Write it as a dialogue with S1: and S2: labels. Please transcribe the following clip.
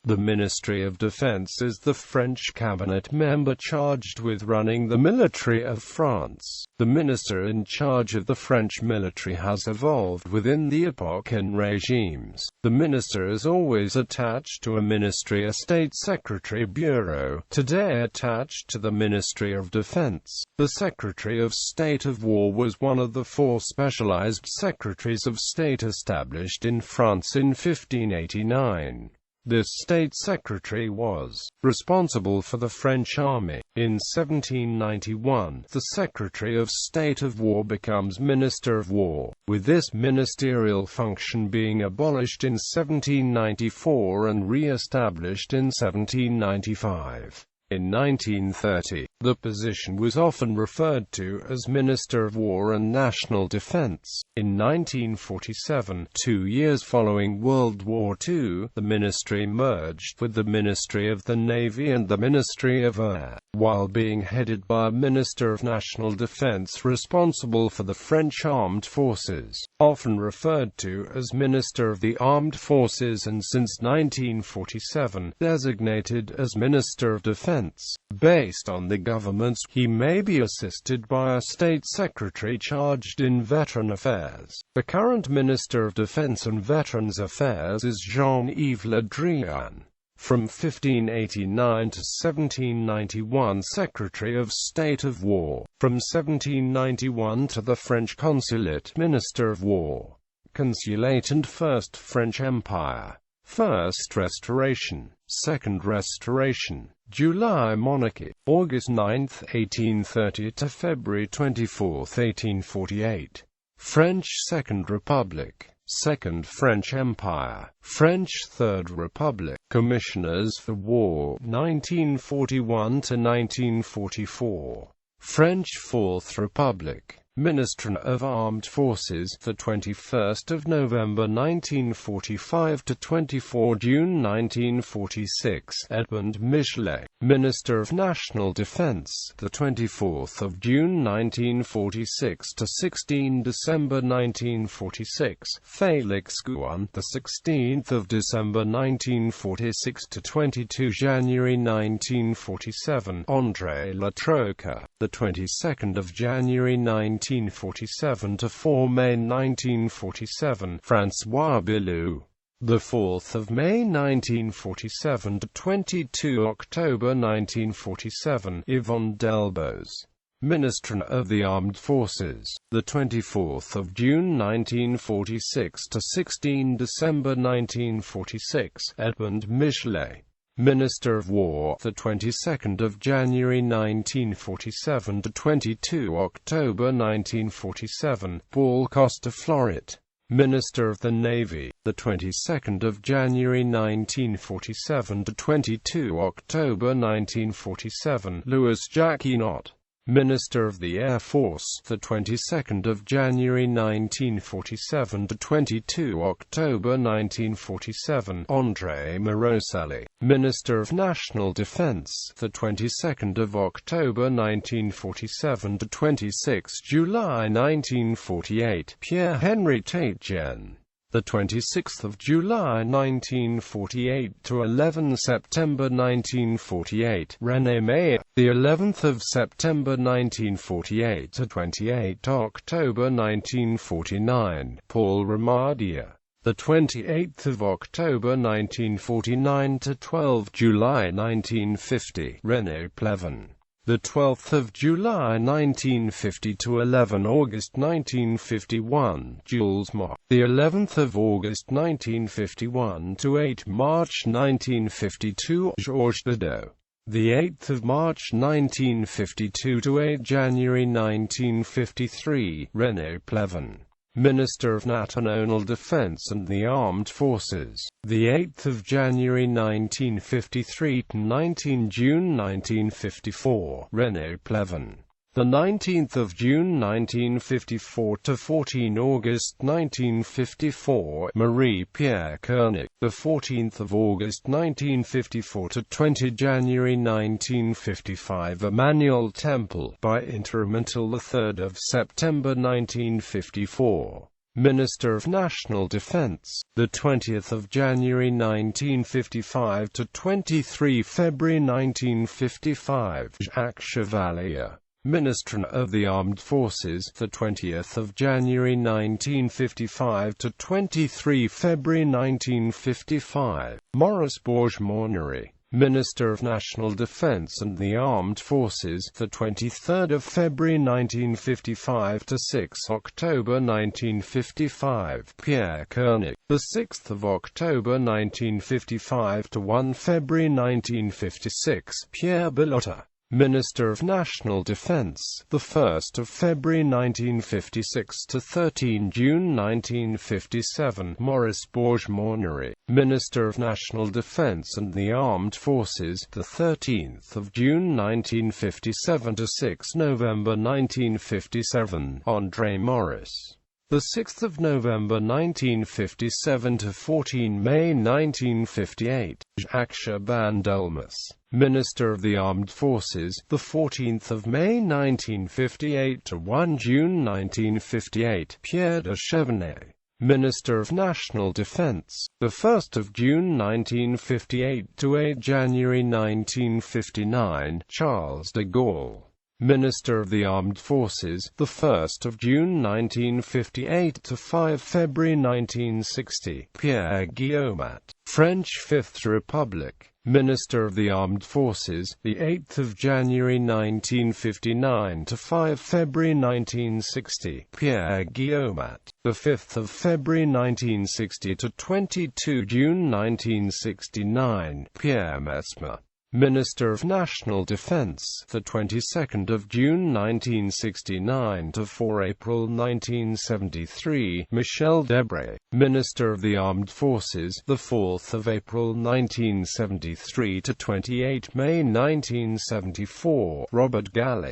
S1: The Ministry of Defense is the French cabinet member charged with running the military of France. The minister in charge of the French military has evolved within the epoque and regimes. The minister is always attached to a ministry, a state secretary bureau, today attached to the Ministry of Defense. The Secretary of State of War was one of the 4 specialized secretaries of state established in France in 1589. This state secretary was responsible for the French army. In 1791, the Secretary of State of War becomes Minister of War, with this ministerial function being abolished in 1794 and re-established in 1795. In 1930, the position was often referred to as Minister of War and National Defense. In 1947, 2 years following World War II, the ministry merged with the Ministry of the Navy and the Ministry of Air, while being headed by a Minister of National Defense responsible for the French armed forces, often referred to as Minister of the Armed Forces, and since 1947, designated as Minister of Defense. Based on the governments, he may be assisted by a state secretary charged in veteran affairs. The current Minister of Defense and Veterans Affairs is Jean-Yves Le Drian. From 1589 to 1791, Secretary of State of War. From 1791 to the French Consulate, Minister of War. Consulate and First French Empire. First Restoration, Second Restoration, July Monarchy, August 9, 1830 to February 24, 1848. French Second Republic, Second French Empire, French Third Republic, Commissioners for War, 1941 to 1944. French Fourth Republic, Ministry of Armed Forces, the 21st of November 1945 to 24 June 1946. Edmond Michelet, Minister of National Defense, the 24th of June 1946 to 16 December 1946. Félix Gouin, the 16th of December 1946 to 22 January 1947. André Le Troca, the 22nd of January 1947 to 4 May 1947. François Billoux, the 4th of May 1947 to 22 October 1947. Yvonne Delbos, Minister of the Armed Forces, the 24th of June 1946 to 16 December 1946. Edmond Michelet, Minister of War, the 22nd of January 1947 to 22 October 1947. Paul Costa-Florit, Minister of the Navy, the 22nd of January 1947 to 22 October 1947. Louis Jacquinot, Minister of the Air Force, the 22nd of January 1947 to 22 October 1947. André Morosselli, Minister of National Defense, the 22nd of October 1947 to 26 July 1948. Pierre-Henri Taitgen, the 26th of July 1948 to 11 September 1948. René Mayer, the 11th of September 1948 to 28 October 1949. Paul Ramadier, the 28th of October 1949 to 12 July 1950. René Pleven, the 12th of July 1950 to 11 August 1951. Jules Mock, the 11th of August 1951 to 8 March 1952. Georges Bidault, the 8th of March 1952 to 8 January 1953. René Pleven, Minister of National Defense and the Armed Forces, the 8th of January 1953 to 19 June 1954. René Pleven, the 19th of June 1954 to 14 August 1954. Marie-Pierre Koenig, the 14th of August 1954 to 20 January 1955. Emmanuel Temple, by interim until the 3rd of September 1954. Minister of National Defense, the 20th of January 1955 to 23 February 1955, Jacques Chevalier, Minister of the Armed Forces, the 20th of January 1955 to 23 February 1955, Maurice Bourges-Moinery, Minister of National Defense and the Armed Forces, the 23rd of February 1955 to 6 October 1955, Pierre Koenig, the 6th of October 1955 to 1 February 1956, Pierre Bellotta, Minister of National Defense, the 1st of February 1956 to 13 June 1957, Maurice Bourges-Moinery, Minister of National Defense and the Armed Forces, the 13th of June 1957 to 6 November 1957, André Maurice, the 6th of November 1957 to 14 May 1958, Jacques Chaban-Delmas, Minister of the Armed Forces, the 14th of May 1958 to 1 June 1958, Pierre de Chevenay, Minister of National Defense, the 1st of June 1958 to 8 January 1959, Charles de Gaulle, Minister of the Armed Forces, the 1st of June 1958 to 5 February 1960, Pierre Guillaumat, French Fifth Republic, Minister of the Armed Forces, the 8th of January 1959 to 5 February 1960, Pierre Guillaumat, the 5th of February 1960 to 22 June 1969, Pierre Messmer, Minister of National Defense, the 22nd of June 1969 to 4 April 1973, Michel Debré, Minister of the Armed Forces, the 4th of April 1973 to 28 May 1974, Robert Gallet,